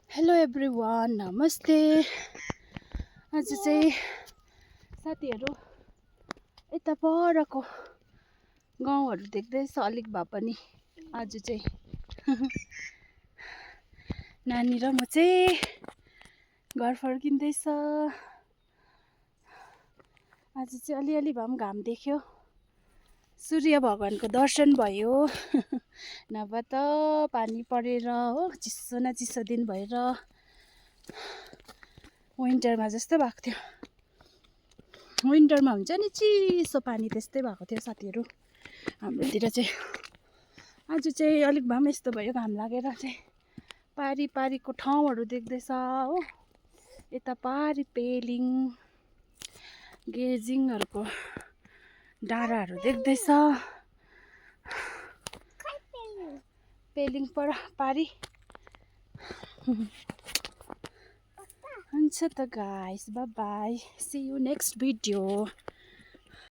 Hello everyone, नमस्ते। आज चाहिँ साथीहरू यता परको गाउँहरू देख्दैछ अलिक भए पनि। आज चाहिँ नानी र म चाहिँ घर फर्किँदैछ। आज चाहिँ अलिअलि भए पनि घाम देख्यो, सूर्य भगवानको दर्शन भयो। नभए त पानी परेर हो, चिसो न चिसो दिन भएर विन्टरमा जस्तो भएको थियो। विन्टरमा हुन्छ नि चिसो पानी, त्यस्तै भएको थियो साथीहरू हाम्रोतिर चाहिँ। आज चाहिँ अलिक भए पनि यस्तो भयो, घाम लागेर चाहिँ पारी पारीको ठाउँहरू देख्दैछ हो। यता पारी पेलिङ गेजिङहरूको डाँडाहरू देख्दैछ। पेलिङ पर पारी हुन्छ त guys, bye bye, see you next video.